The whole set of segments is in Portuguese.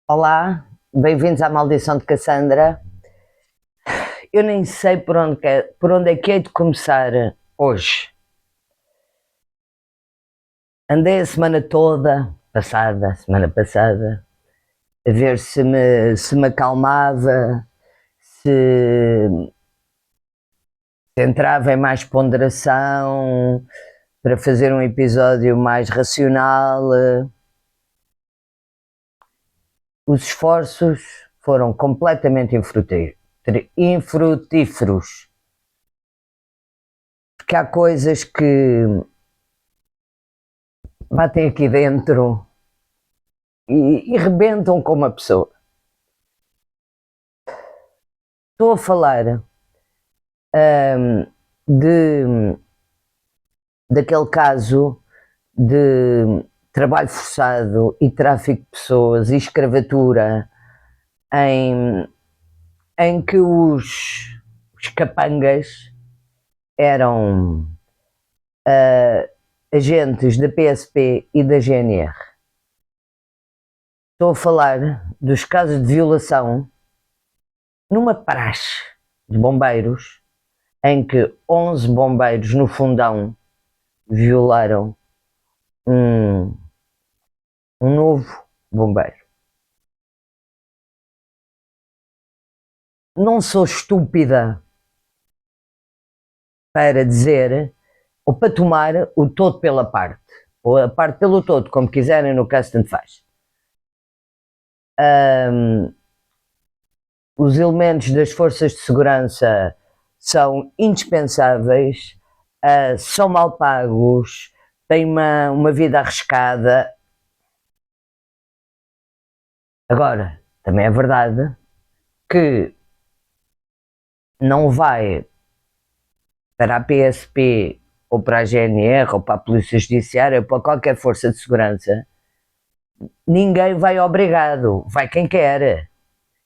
Olá, bem-vindos à Maldição de Cassandra. Eu nem sei por onde é que hei de começar hoje. Andei a semana toda, semana passada, a ver se me acalmava, se entrava em mais ponderação, para fazer um episódio mais racional. Os esforços foram completamente infrutíferos, porque há coisas que batem aqui dentro e rebentam com uma pessoa. Estou a falar de, daquele caso de trabalho forçado e tráfico de pessoas e escravatura em, em que os capangas eram agentes da PSP e da GNR. Estou a falar dos casos de violação numa praxe de bombeiros em que 11 bombeiros no Fundão violaram um novo bombeiro. Não sou estúpida para dizer ou para tomar o todo pela parte, ou a parte pelo todo, como quiserem, no caso tanto faz. Os elementos das forças de segurança são indispensáveis, são mal pagos, têm uma vida arriscada. Agora, também é verdade que não vai para a PSP ou para a GNR ou para a Polícia Judiciária ou para qualquer força de segurança, ninguém vai obrigado, vai quem quer.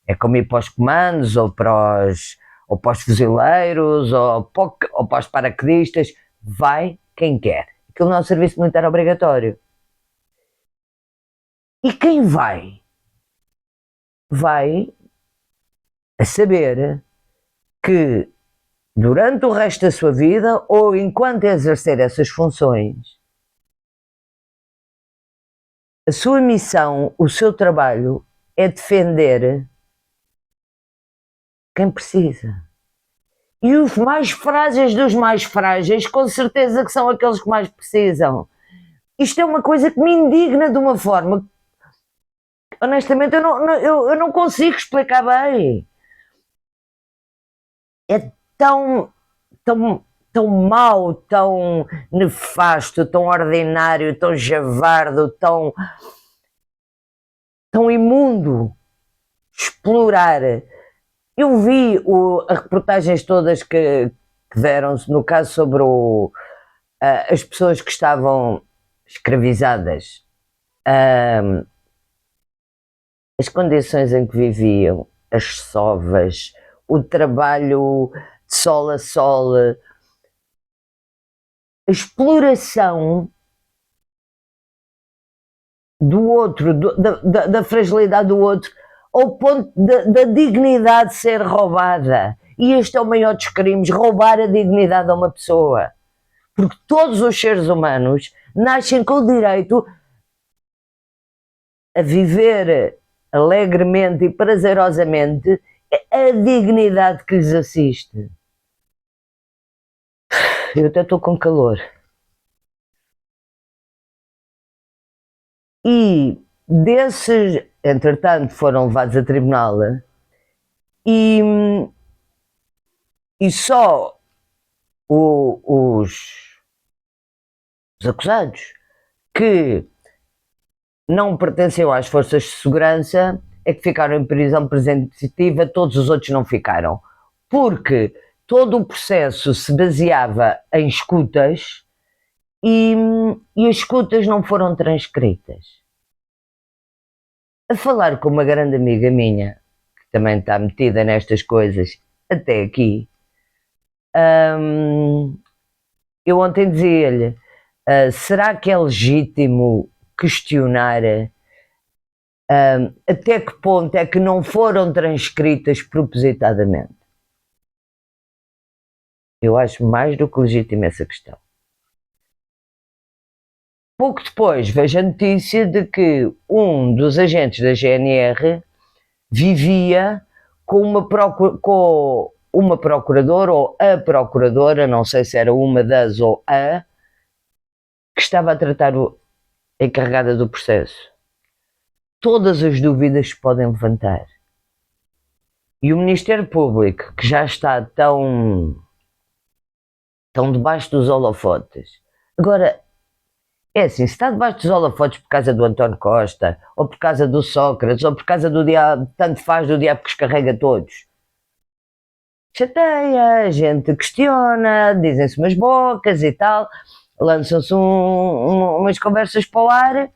É como ir para os comandos ou para os fuzileiros ou para os paraquedistas, vai quem quer. Aquilo não é um serviço militar obrigatório. E quem vai a saber que durante o resto da sua vida ou enquanto exercer essas funções, a sua missão, o seu trabalho é defender quem precisa. E os mais frágeis dos mais frágeis, com certeza que são aqueles que mais precisam. Isto é uma coisa que me indigna de uma forma, honestamente, eu não consigo explicar bem. É tão mau, tão nefasto, tão ordinário, tão javardo, tão imundo explorar. Eu vi as reportagens todas que deram-se, no caso sobre as pessoas que estavam escravizadas, as condições em que viviam, as sovas, o trabalho de sol a sol, a exploração do outro, da fragilidade do outro, ao ponto da dignidade ser roubada. E este é o maior dos crimes, roubar a dignidade a uma pessoa. Porque todos os seres humanos nascem com o direito a viver alegremente e prazerosamente a dignidade que lhes assiste. Eu até estou com calor. E desses, entretanto, foram levados a tribunal e, e só os acusados que não pertenciam às forças de segurança é que ficaram em prisão preventiva, todos os outros não ficaram. Porque todo o processo se baseava em escutas e as escutas não foram transcritas. A falar com uma grande amiga minha, que também está metida nestas coisas até aqui, eu ontem dizia-lhe, será que é legítimo questionar Até que ponto é que não foram transcritas propositadamente? Eu acho mais do que legítima essa questão. Pouco depois vejo a notícia de que um dos agentes da GNR vivia com uma procuradora ou a procuradora, não sei se era uma das ou a, que estava a tratar a encarregada do processo. Todas as dúvidas se podem levantar. E o Ministério Público, que já está tão debaixo dos holofotes. Agora, é assim, se está debaixo dos holofotes por causa do António Costa, ou por causa do Sócrates, ou por causa do diabo, tanto faz do diabo que os carrega todos. Chateia, a gente questiona, dizem-se umas bocas e tal, lançam-se umas conversas para o ar,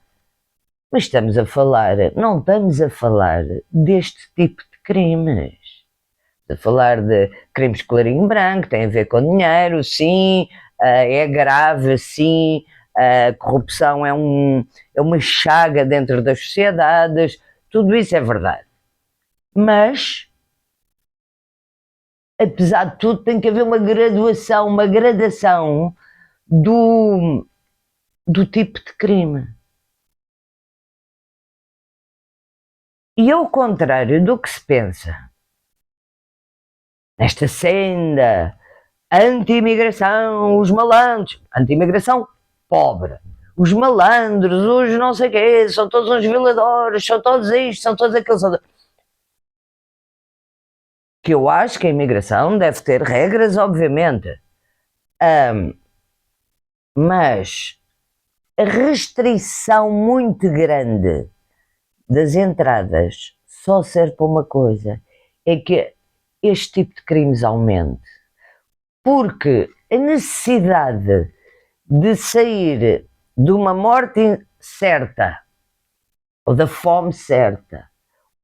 mas estamos a falar, não estamos a falar deste tipo de crimes. Estamos a falar de crimes de colarinho branco, tem a ver com dinheiro, sim, é grave, sim, a corrupção é uma chaga dentro das sociedades, tudo isso é verdade. Mas, apesar de tudo, tem que haver uma graduação, uma gradação do tipo de crime. E ao contrário do que se pensa, nesta senda anti-imigração, os malandros, anti-imigração pobre, os malandros, os não sei quê, são todos uns violadores, são todos isto, são todos aqueles. Que eu acho que a imigração deve ter regras, obviamente. Mas a restrição muito grande das entradas só serve para uma coisa, é que este tipo de crimes aumente. Porque a necessidade de sair de uma morte certa, ou da fome certa,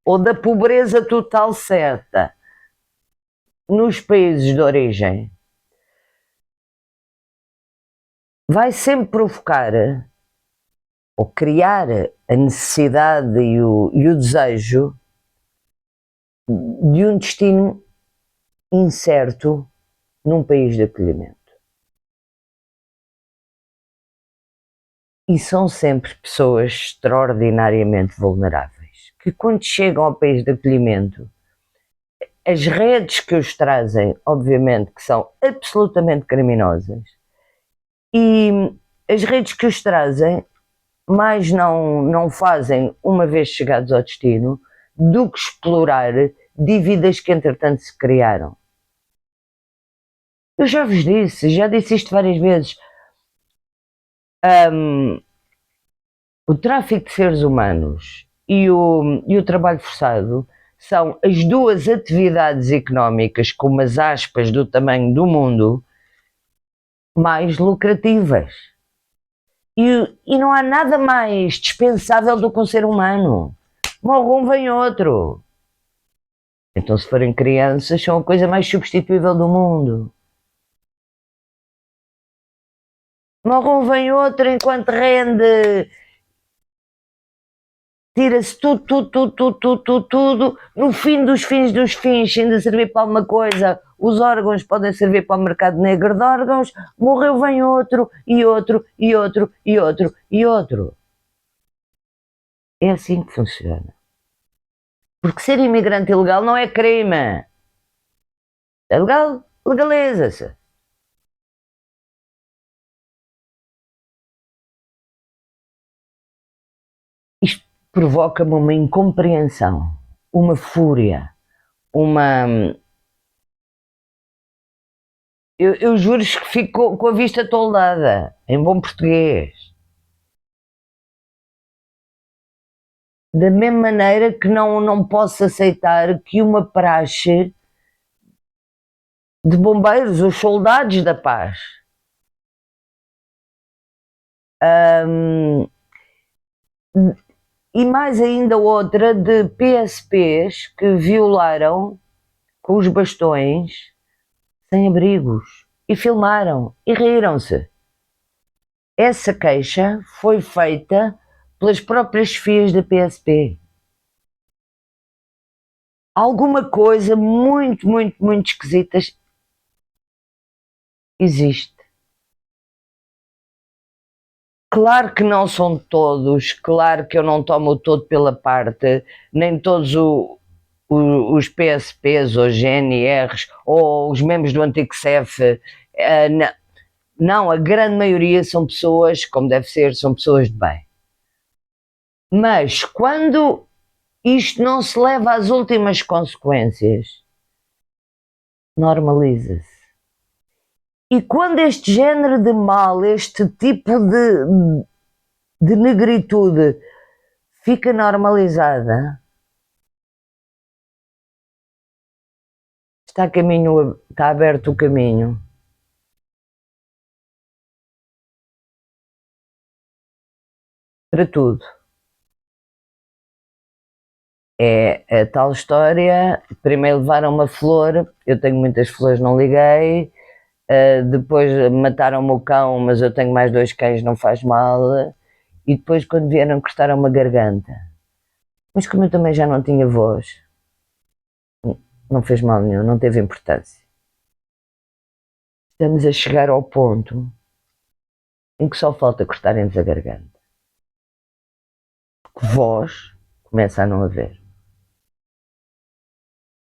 ou da pobreza total certa, nos países de origem, vai sempre provocar ou criar a necessidade e o desejo de um destino incerto num país de acolhimento. E são sempre pessoas extraordinariamente vulneráveis, que quando chegam ao país de acolhimento, as redes que os trazem, obviamente, que são absolutamente criminosas, e as redes que os trazem mais não fazem, uma vez chegados ao destino, do que explorar dívidas que entretanto se criaram. Eu já vos disse, já disse isto várias vezes. O tráfico de seres humanos e o trabalho forçado são as duas atividades económicas, com umas aspas do tamanho do mundo, mais lucrativas. E não há nada mais dispensável do que um ser humano. Morre um, vem outro. Então, se forem crianças, são a coisa mais substituível do mundo. Morre um, vem outro, enquanto rende. Tira-se tudo. No fim dos fins, ainda servir para alguma coisa, os órgãos podem servir para o mercado negro de órgãos, morreu, vem outro, e outro, e outro, e outro, e outro. É assim que funciona. Porque ser imigrante ilegal não é crime. É legal, legaliza-se. Isto provoca-me uma incompreensão, uma fúria, uma... Eu juro-vos que fico com a vista toldada, em bom português. Da mesma maneira que não posso aceitar que uma praxe de bombeiros, os soldados da paz, e mais ainda outra de PSPs que violaram com os bastões sem abrigos e filmaram e riram-se. Essa queixa foi feita pelas próprias chefias da PSP. alguma coisa muito, muito, muito esquisita existe. Claro que não são todos, claro que eu não tomo o todo pela parte, nem todos os PSPs ou GNRs ou os membros do antigo CEF, não, não, a grande maioria são pessoas, como deve ser, são pessoas de bem. Mas quando isto não se leva às últimas consequências, normaliza-se. E quando este género de mal, este tipo de negritude fica normalizada, está aberto o caminho para tudo. É a tal história, primeiro levaram uma flor, eu tenho muitas flores, não liguei, depois mataram-me o cão, mas eu tenho mais dois cães, não faz mal, e depois quando vieram cortaram uma garganta. Mas como eu também já não tinha voz, não fez mal nenhum, não teve importância. Estamos a chegar ao ponto em que só falta cortarem-nos a garganta. Porque voz começa a não haver.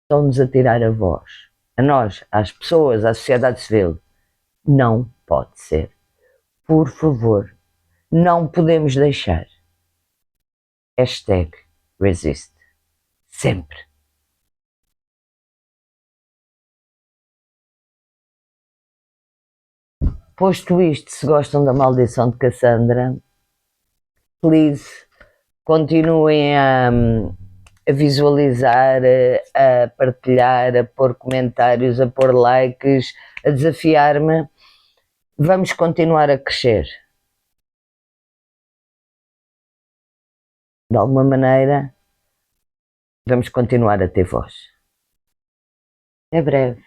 Estão-nos a tirar a voz. A nós, às pessoas, à sociedade civil. Não pode ser. Por favor, não podemos deixar. Hashtag resist. Sempre. Posto isto, se gostam da maldição de Cassandra, please, continuem a visualizar, a partilhar, a pôr comentários, a pôr likes, a desafiar-me. Vamos continuar a crescer. De alguma maneira, vamos continuar a ter voz. Até breve.